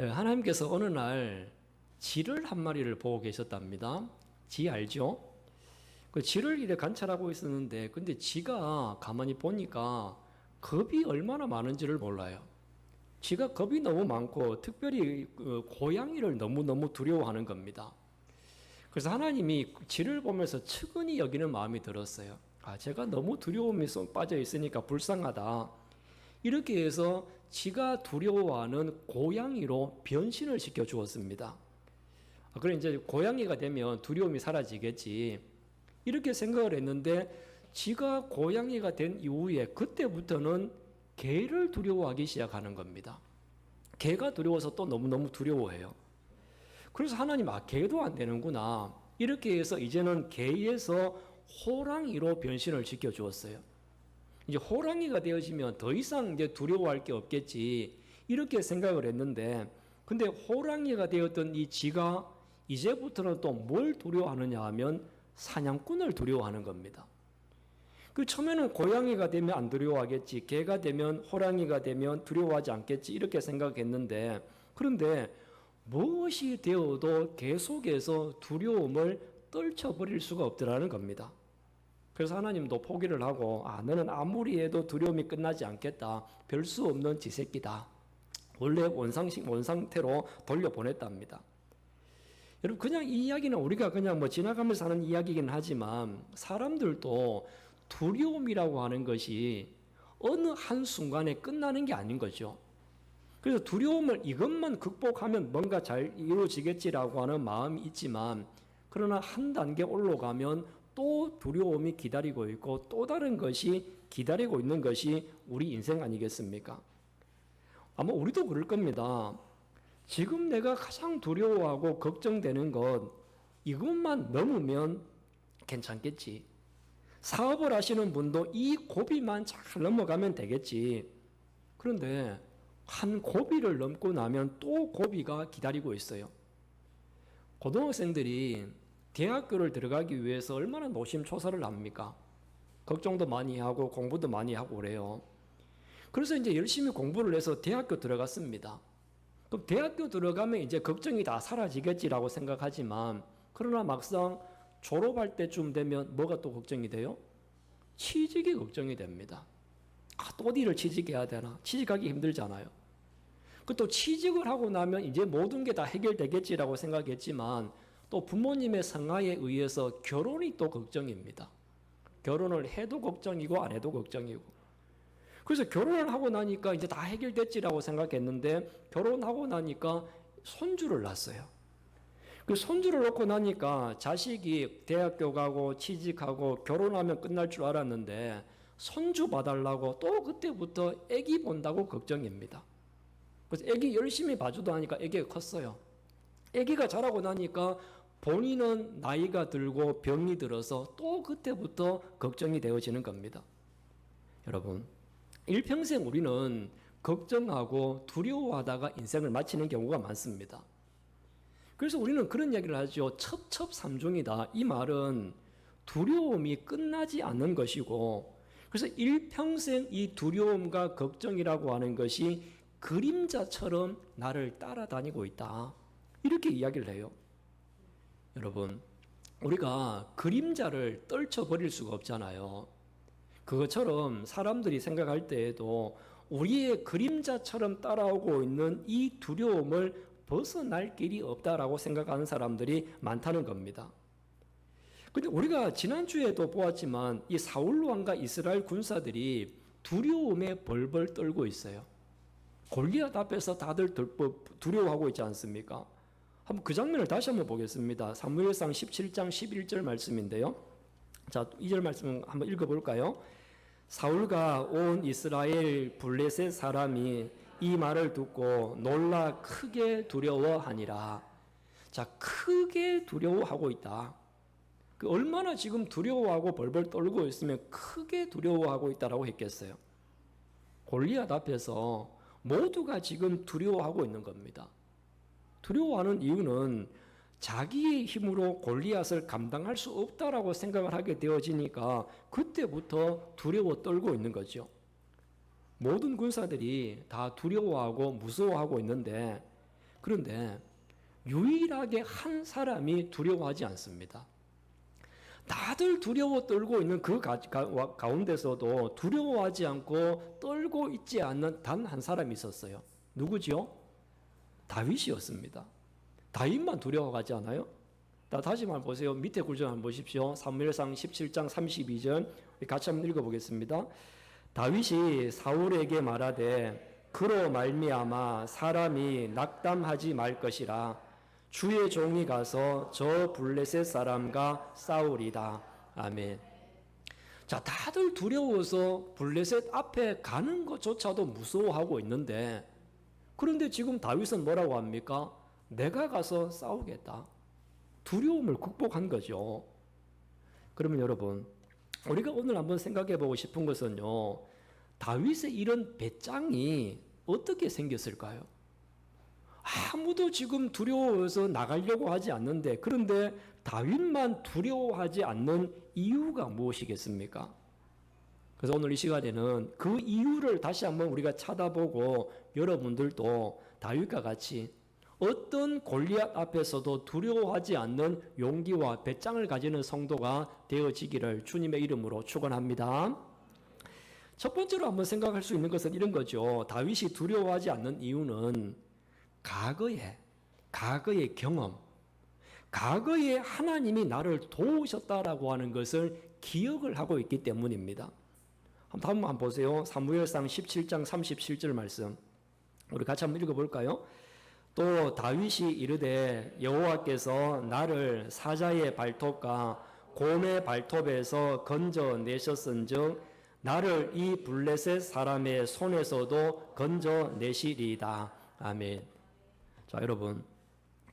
하나님께서 어느 날 쥐를 한 마리를 보고 계셨답니다. 쥐 알죠? 그 쥐를 이렇게 관찰하고 있었는데, 근데 쥐가 가만히 보니까 겁이 얼마나 많은지를 몰라요. 쥐가 겁이 너무 많고, 특별히 고양이를 너무너무 두려워하는 겁니다. 그래서 하나님이 쥐를 보면서 측은히 여기는 마음이 들었어요. 제가 너무 두려움에 빠져 있으니까 불쌍하다. 이렇게 해서 지가 두려워하는 고양이로 변신을 시켜 주었습니다. 그래 이제 고양이가 되면 두려움이 사라지겠지. 이렇게 생각을 했는데 지가 고양이가 된 이후에 그때부터는 개를 두려워하기 시작하는 겁니다. 개가 두려워서 또 너무너무 두려워해요. 그래서 하나님 개도 안 되는구나. 이렇게 해서 이제는 개에서 호랑이로 변신을 시켜 주었어요. 이제 호랑이가 되어지면 더 이상 이제 두려워할 게 없겠지. 이렇게 생각을 했는데, 근데 호랑이가 되었던 이 쥐가 이제부터는 또 뭘 두려워하느냐 하면 사냥꾼을 두려워하는 겁니다. 처음에는 고양이가 되면 안 두려워하겠지. 개가 되면, 호랑이가 되면 두려워하지 않겠지. 이렇게 생각했는데, 그런데 무엇이 되어도 계속해서 두려움을 떨쳐버릴 수가 없더라는 겁니다. 그래서 하나님도 포기를 하고 너는 아무리 해도 두려움이 끝나지 않겠다. 별 수 없는 지새끼다. 원래 원상태로 돌려보냈답니다. 여러분 그냥 이 이야기는 우리가 그냥 지나가면서 하는 이야기이긴 하지만 사람들도 두려움이라고 하는 것이 어느 한순간에 끝나는 게 아닌 거죠. 그래서 두려움을 이것만 극복하면 뭔가 잘 이루어지겠지라고 하는 마음이 있지만 그러나 한 단계 올라가면 또 두려움이 기다리고 있고 또 다른 것이 기다리고 있는 것이 우리 인생 아니겠습니까? 아마 우리도 그럴 겁니다. 지금 내가 가장 두려워하고 걱정되는 것 이것만 넘으면 괜찮겠지. 사업을 하시는 분도 이 고비만 잘 넘어가면 되겠지. 그런데 한 고비를 넘고 나면 또 고비가 기다리고 있어요. 고등학생들이 대학교를 들어가기 위해서 얼마나 노심초사를 합니까? 걱정도 많이 하고 공부도 많이 하고 그래요. 그래서 이제 열심히 공부를 해서 대학교 들어갔습니다. 그럼 대학교 들어가면 이제 걱정이 다 사라지겠지라고 생각하지만 그러나 막상 졸업할 때쯤 되면 뭐가 또 걱정이 돼요? 취직이 걱정이 됩니다. 또 어디를 취직해야 되나? 취직하기 힘들잖아요. 또 취직을 하고 나면 이제 모든 게 다 해결되겠지라고 생각했지만 또 부모님의 성화에 의해서 결혼이 또 걱정입니다. 결혼을 해도 걱정이고 안 해도 걱정이고. 그래서 결혼을 하고 나니까 이제 다 해결됐지라고 생각했는데 결혼하고 나니까 손주를 낳았어요. 그 손주를 놓고 나니까 자식이 대학교 가고 취직하고 결혼하면 끝날 줄 알았는데 손주 봐달라고 또 그때부터 아기 본다고 걱정입니다. 그래서 아기 열심히 봐주다 하니까 아기가 컸어요. 아기가 자라고 나니까 본인은 나이가 들고 병이 들어서 또 그때부터 걱정이 되어지는 겁니다. 여러분, 일평생 우리는 걱정하고 두려워하다가 인생을 마치는 경우가 많습니다. 그래서 우리는 그런 이야기를 하죠. 첩첩삼중이다. 이 말은 두려움이 끝나지 않는 것이고 그래서 일평생 이 두려움과 걱정이라고 하는 것이 그림자처럼 나를 따라다니고 있다. 이렇게 이야기를 해요. 여러분, 우리가 그림자를 떨쳐버릴 수가 없잖아요. 그것처럼 사람들이 생각할 때에도 우리의 그림자처럼 따라오고 있는 이 두려움을 벗어날 길이 없다라고 생각하는 사람들이 많다는 겁니다. 근데 우리가 지난주에도 보았지만 이 사울 왕과 이스라엘 군사들이 두려움에 벌벌 떨고 있어요. 골리앗 앞에서 다들 두려워하고 있지 않습니까? 한번 그 장면을 다시 한번 보겠습니다. 사무엘상 17장 11절 말씀인데요. 자, 2절 말씀 한번 읽어볼까요? 사울과 온 이스라엘 블레셋 사람이 이 말을 듣고 놀라 크게 두려워하니라. 자, 크게 두려워하고 있다. 얼마나 지금 두려워하고 벌벌 떨고 있으면 크게 두려워하고 있다라고 했겠어요. 골리앗 앞에서 모두가 지금 두려워하고 있는 겁니다. 두려워하는 이유는 자기의 힘으로 골리앗을 감당할 수 없다라고 생각을 하게 되어지니까 그때부터 두려워 떨고 있는 거죠. 모든 군사들이 다 두려워하고 무서워하고 있는데 그런데 유일하게 한 사람이 두려워하지 않습니다. 다들 두려워 떨고 있는 그 가운데서도 두려워하지 않고 떨고 있지 않는 단 한 사람이 있었어요. 누구지요? 다윗이었습니다. 다윗만 두려워하지 않아요? 다시 말 보세요. 밑에 구절 한번 보십시오. 사무엘상 17장 32절 같이 한번 읽어보겠습니다. 다윗이 사울에게 말하되 그로 말미암아 사람이 낙담하지 말 것이라 주의 종이 가서 저 블레셋 사람과 싸우리다. 아멘. 자, 다들 두려워서 블레셋 앞에 가는 것조차도 무서워하고 있는데, 그런데 지금 다윗은 뭐라고 합니까? 내가 가서 싸우겠다. 두려움을 극복한 거죠. 그러면 여러분, 우리가 오늘 한번 생각해 보고 싶은 것은요, 다윗의 이런 배짱이 어떻게 생겼을까요? 아무도 지금 두려워서 나가려고 하지 않는데, 그런데 다윗만 두려워하지 않는 이유가 무엇이겠습니까? 그래서 오늘 이 시간에는 그 이유를 다시 한번 우리가 찾아보고 여러분들도 다윗과 같이 어떤 골리앗 앞에서도 두려워하지 않는 용기와 배짱을 가지는 성도가 되어지기를 주님의 이름으로 축원합니다. 첫 번째로 한번 생각할 수 있는 것은 이런 거죠. 다윗이 두려워하지 않는 이유는 과거의 경험, 과거에 하나님이 나를 도우셨다라고 하는 것을 기억을 하고 있기 때문입니다. 한번 보세요. 사무엘상 17장 37절 말씀 우리 같이 한번 읽어볼까요? 또 다윗이 이르되 여호와께서 나를 사자의 발톱과 곰의 발톱에서 건져내셨은즉 나를 이 블레셋 사람의 손에서도 건져내시리이다. 아멘. 자, 여러분,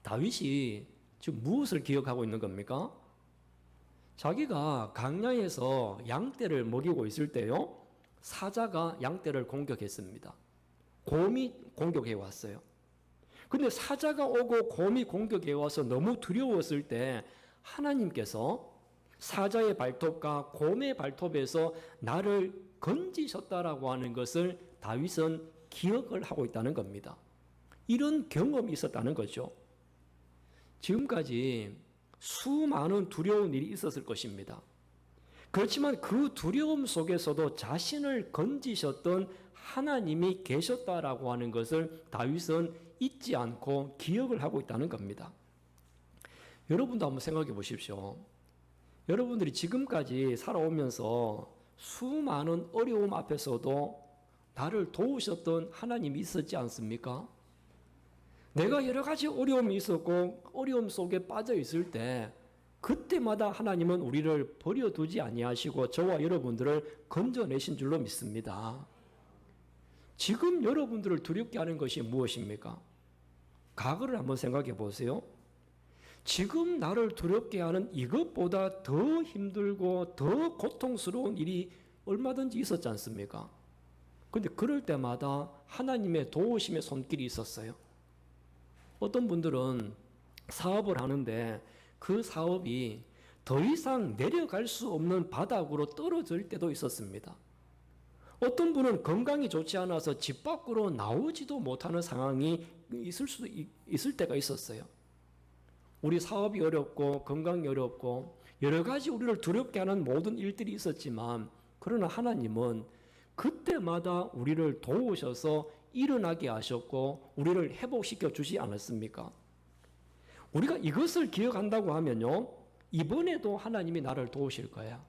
다윗이 지금 무엇을 기억하고 있는 겁니까? 자기가 광야에서 양떼를 먹이고 있을 때요, 사자가 양떼를 공격했습니다. 곰이 공격해 왔어요. 근데 사자가 오고 곰이 공격해 와서 너무 두려웠을 때 하나님께서 사자의 발톱과 곰의 발톱에서 나를 건지셨다라고 하는 것을 다윗은 기억을 하고 있다는 겁니다. 이런 경험이 있었다는 거죠. 지금까지 수많은 두려운 일이 있었을 것입니다. 그렇지만 그 두려움 속에서도 자신을 건지셨던 하나님이 계셨다라고 하는 것을 다윗은 잊지 않고 기억을 하고 있다는 겁니다. 여러분도 한번 생각해 보십시오. 여러분들이 지금까지 살아오면서 수많은 어려움 앞에서도 나를 도우셨던 하나님이 있었지 않습니까? 내가 여러 가지 어려움이 있었고 어려움 속에 빠져 있을 때 그때마다 하나님은 우리를 버려두지 아니하시고 저와 여러분들을 건져내신 줄로 믿습니다. 지금 여러분들을 두렵게 하는 것이 무엇입니까? 과거를 한번 생각해 보세요. 지금 나를 두렵게 하는 이것보다 더 힘들고 더 고통스러운 일이 얼마든지 있었지 않습니까? 그런데 그럴 때마다 하나님의 도우심의 손길이 있었어요. 어떤 분들은 사업을 하는데 그 사업이 더 이상 내려갈 수 없는 바닥으로 떨어질 때도 있었습니다. 어떤 분은 건강이 좋지 않아서 집 밖으로 나오지도 못하는 상황이 있을 때가 있었어요. 우리 사업이 어렵고 건강이 어렵고 여러 가지 우리를 두렵게 하는 모든 일들이 있었지만 그러나 하나님은 그때마다 우리를 도우셔서 일어나게 하셨고 우리를 회복시켜 주지 않았습니까? 우리가 이것을 기억한다고 하면요, 이번에도 하나님이 나를 도우실 거야.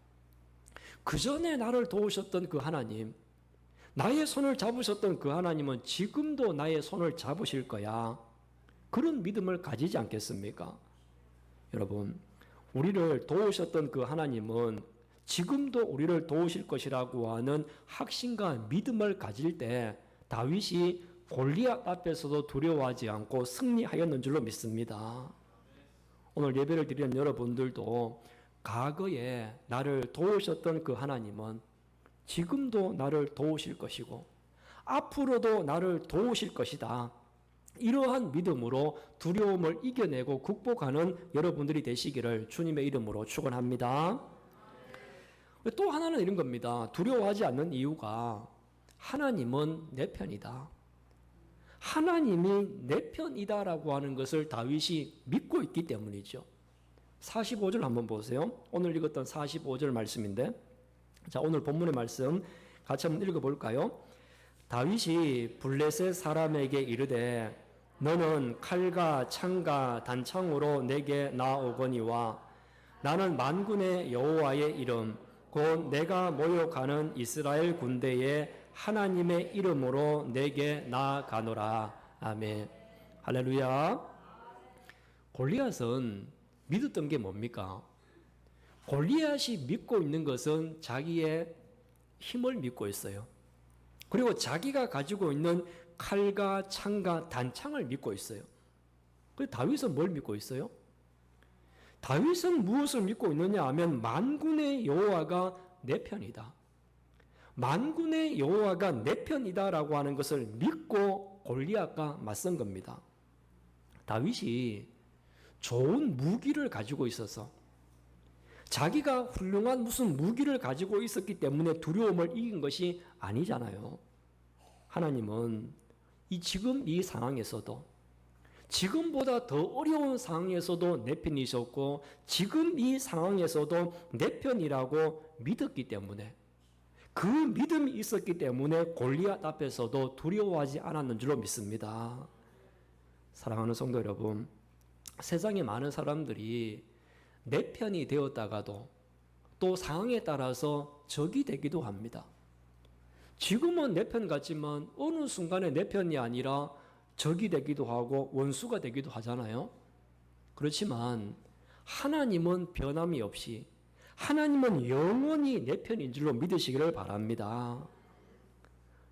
그 전에 나를 도우셨던 그 하나님, 나의 손을 잡으셨던 그 하나님은 지금도 나의 손을 잡으실 거야. 그런 믿음을 가지지 않겠습니까? 여러분, 우리를 도우셨던 그 하나님은 지금도 우리를 도우실 것이라고 하는 확신과 믿음을 가질 때 다윗이 골리앗 앞에서도 두려워하지 않고 승리하였는 줄로 믿습니다. 오늘 예배를 드리는 여러분들도 과거에 나를 도우셨던 그 하나님은 지금도 나를 도우실 것이고 앞으로도 나를 도우실 것이다. 이러한 믿음으로 두려움을 이겨내고 극복하는 여러분들이 되시기를 주님의 이름으로 축원합니다. 또 하나는 이런 겁니다. 두려워하지 않는 이유가 하나님은 내 편이다. 하나님이 내 편이다라고 하는 것을 다윗이 믿고 있기 때문이죠. 45절 한번 보세요. 오늘 읽었던 45절 말씀인데, 자, 오늘 본문의 말씀 같이 한번 읽어볼까요? 다윗이 블레셋 사람에게 이르되 너는 칼과 창과 단창으로 내게 나오거니와 나는 만군의 여호와의 이름 곧 내가 모욕하는 이스라엘 군대의 하나님의 이름으로 내게 나아가노라. 아멘. 할렐루야. 골리앗은 믿었던 게 뭡니까? 골리앗이 믿고 있는 것은 자기의 힘을 믿고 있어요. 그리고 자기가 가지고 있는 칼과 창과 단창을 믿고 있어요. 그런데 다윗은 뭘 믿고 있어요? 다윗은 무엇을 믿고 있느냐 하면 만군의 여호와가 내 편이다. 만군의 여호와가 내 편이다라고 하는 것을 믿고 골리앗과 맞선 겁니다. 다윗이 좋은 무기를 가지고 있어서 자기가 훌륭한 무슨 무기를 가지고 있었기 때문에 두려움을 이긴 것이 아니잖아요. 하나님은 지금 이 상황에서도 지금보다 더 어려운 상황에서도 내 편이셨고 지금 이 상황에서도 내 편이라고 믿었기 때문에 그 믿음이 있었기 때문에 골리앗 앞에서도 두려워하지 않았는 줄로 믿습니다. 사랑하는 성도 여러분, 세상에 많은 사람들이 내 편이 되었다가도 또 상황에 따라서 적이 되기도 합니다. 지금은 내 편 같지만 어느 순간에 내 편이 아니라 적이 되기도 하고 원수가 되기도 하잖아요. 그렇지만 하나님은 변함이 없이 하나님은 영원히 내 편인 줄로 믿으시기를 바랍니다.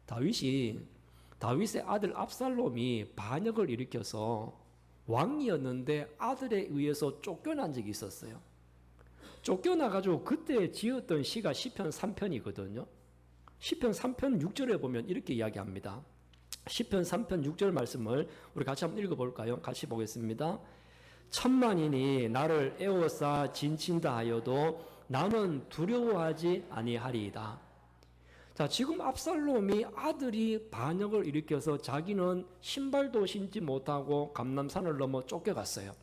다윗의 아들 압살롬이 반역을 일으켜서 왕이었는데 아들에 의해서 쫓겨난 적이 있었어요. 쫓겨나가지고 그때 지었던 시가 시편 3편이거든요. 시편 3편 6절에 보면 이렇게 이야기합니다. 시편 3편 6절 말씀을 우리 같이 한번 읽어볼까요? 같이 보겠습니다. 천만인이 나를 에워싸 진친다 하여도 나는 두려워하지 아니하리이다. 자, 지금 압살롬이 아들이 반역을 일으켜서 자기는 신발도 신지 못하고 감람산을 넘어 쫓겨갔어요.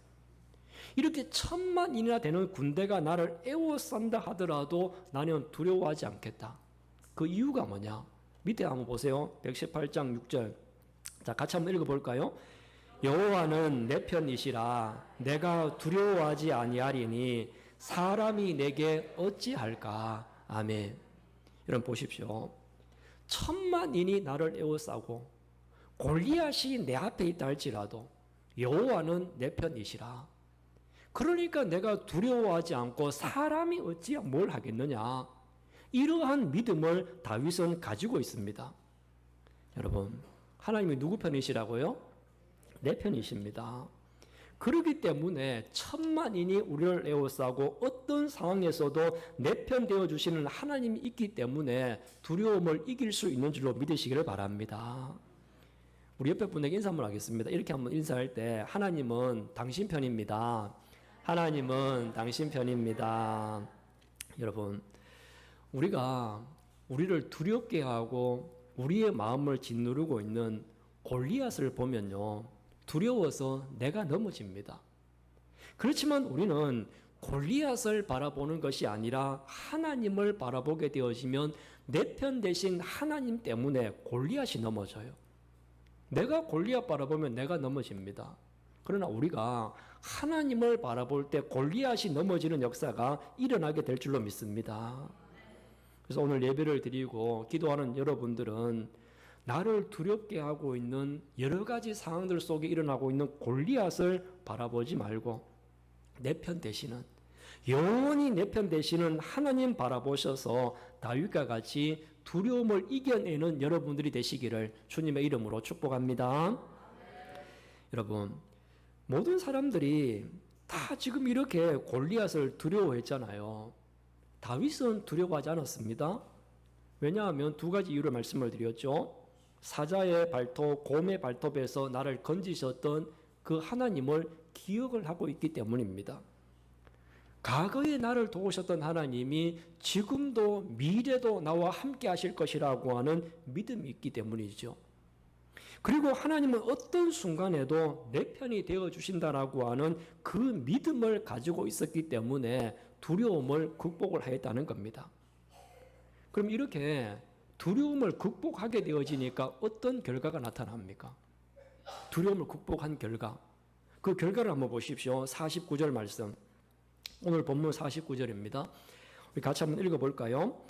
이렇게 1000만인이나 되는 군대가 나를 에워싼다 하더라도 나는 두려워하지 않겠다. 그 이유가 뭐냐? 밑에 한번 보세요. 118장 6절. 자, 같이 한번 읽어볼까요? 여호와는 내 편이시라. 내가 두려워하지 아니하리니 사람이 내게 어찌할까? 아멘. 여러분 보십시오. 1000만인이 나를 에워싸고 골리앗이 내 앞에 있다 할지라도 여호와는 내 편이시라. 그러니까 내가 두려워하지 않고 사람이 어찌 뭘 하겠느냐. 이러한 믿음을 다윗은 가지고 있습니다. 여러분, 하나님이 누구 편이시라고요? 내 편이십니다. 그렇기 때문에 1000만인이 우리를 에워싸고 어떤 상황에서도 내 편 되어주시는 하나님이 있기 때문에 두려움을 이길 수 있는 줄로 믿으시기를 바랍니다. 우리 옆에 분에게 인사 한번 하겠습니다. 이렇게 한번 인사할 때 하나님은 당신 편입니다. 하나님은 당신 편입니다. 여러분, 우리가 우리를 두렵게 하고 우리의 마음을 짓누르고 있는 골리앗을 보면요, 두려워서 내가 넘어집니다. 그렇지만 우리는 골리앗을 바라보는 것이 아니라 하나님을 바라보게 되어지면 내 편 대신 하나님 때문에 골리앗이 넘어져요. 내가 골리앗 바라보면 내가 넘어집니다. 그러나 우리가 하나님을 바라볼 때 골리앗이 넘어지는 역사가 일어나게 될 줄로 믿습니다. 그래서 오늘 예배를 드리고 기도하는 여러분들은 나를 두렵게 하고 있는 여러 가지 상황들 속에 일어나고 있는 골리앗을 바라보지 말고 내 편 되시는, 영원히 내 편 되시는 하나님 바라보셔서 다윗과 같이 두려움을 이겨내는 여러분들이 되시기를 주님의 이름으로 축복합니다. 여러분, 모든 사람들이 다 지금 이렇게 골리앗을 두려워했잖아요. 다윗은 두려워하지 않았습니다. 왜냐하면 두 가지 이유를 말씀을 드렸죠. 사자의 발톱, 곰의 발톱에서 나를 건지셨던 그 하나님을 기억을 하고 있기 때문입니다. 과거에 나를 도우셨던 하나님이 지금도 미래도 나와 함께 하실 것이라고 하는 믿음이 있기 때문이죠. 그리고 하나님은 어떤 순간에도 내 편이 되어 주신다라고 하는 그 믿음을 가지고 있었기 때문에 두려움을 극복을 하였다는 겁니다. 그럼 이렇게 두려움을 극복하게 되어지니까 어떤 결과가 나타납니까? 두려움을 극복한 결과. 그 결과를 한번 보십시오. 49절 말씀. 오늘 본문 49절입니다. 우리 같이 한번 읽어볼까요?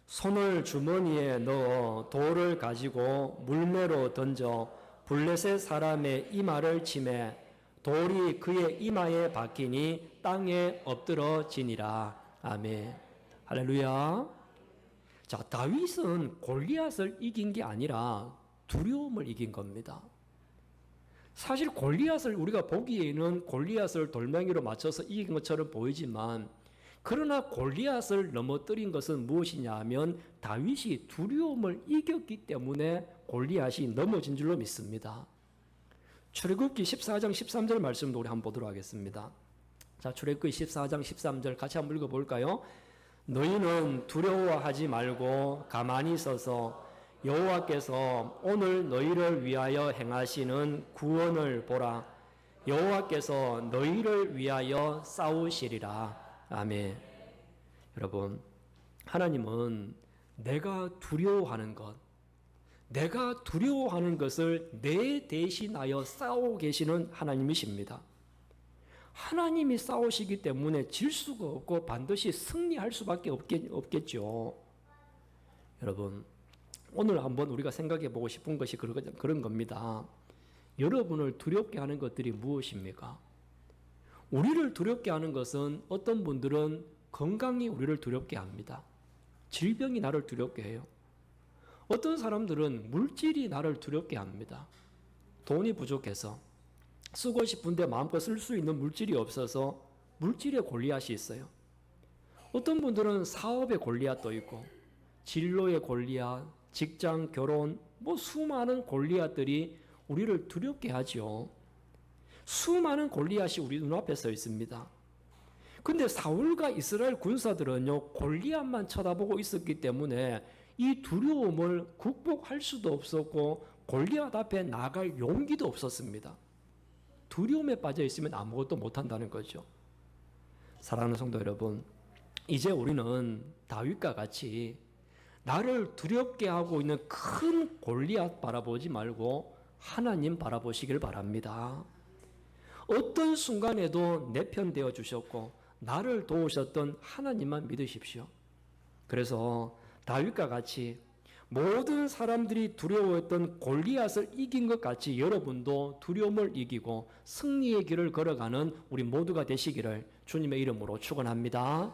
손을 주머니에 넣어 돌을 가지고 물매로 던져 블레셋 사람의 이마를 치매 돌이 그의 이마에 박히니 땅에 엎드러지니라. 아멘. 할렐루야. 자, 다윗은 골리앗을 이긴 게 아니라 두려움을 이긴 겁니다. 사실 골리앗을 우리가 보기에는 골리앗을 돌멩이로 맞춰서 이긴 것처럼 보이지만 그러나 골리앗을 넘어뜨린 것은 무엇이냐 하면 다윗이 두려움을 이겼기 때문에 골리앗이 넘어진 줄로 믿습니다. 출애굽기 14장 13절 말씀도 우리 한번 보도록 하겠습니다. 자, 출애굽기 14장 13절 같이 한번 읽어볼까요? 너희는 두려워하지 말고 가만히 서서 여호와께서 오늘 너희를 위하여 행하시는 구원을 보라. 여호와께서 너희를 위하여 싸우시리라. 아멘. 여러분, 하나님은 내가 두려워하는 것을 내 대신하여 싸우고 계시는 하나님이십니다. 하나님이 싸우시기 때문에 질 수가 없고 반드시 승리할 수밖에 없겠죠. 여러분, 오늘 한번 우리가 생각해 보고 싶은 것이 그런 겁니다. 여러분을 두렵게 하는 것들이 무엇입니까? 우리를 두렵게 하는 것은 어떤 분들은 건강이 우리를 두렵게 합니다. 질병이 나를 두렵게 해요. 어떤 사람들은 물질이 나를 두렵게 합니다. 돈이 부족해서 쓰고 싶은데 마음껏 쓸 수 있는 물질이 없어서 물질의 골리앗이 있어요. 어떤 분들은 사업의 골리앗도 있고 진로의 골리앗, 직장, 결혼, 수많은 골리앗들이 우리를 두렵게 하죠. 수많은 골리앗이 우리 눈앞에 서 있습니다. 근데 사울과 이스라엘 군사들은요, 골리앗만 쳐다보고 있었기 때문에 이 두려움을 극복할 수도 없었고 골리앗 앞에 나갈 용기도 없었습니다. 두려움에 빠져 있으면 아무것도 못한다는 거죠. 사랑하는 성도 여러분, 이제 우리는 다윗과 같이 나를 두렵게 하고 있는 큰 골리앗 바라보지 말고 하나님 바라보시길 바랍니다. 어떤 순간에도 내 편 되어 주셨고 나를 도우셨던 하나님만 믿으십시오. 그래서 다윗과 같이 모든 사람들이 두려워했던 골리앗을 이긴 것 같이 여러분도 두려움을 이기고 승리의 길을 걸어가는 우리 모두가 되시기를 주님의 이름으로 축원합니다.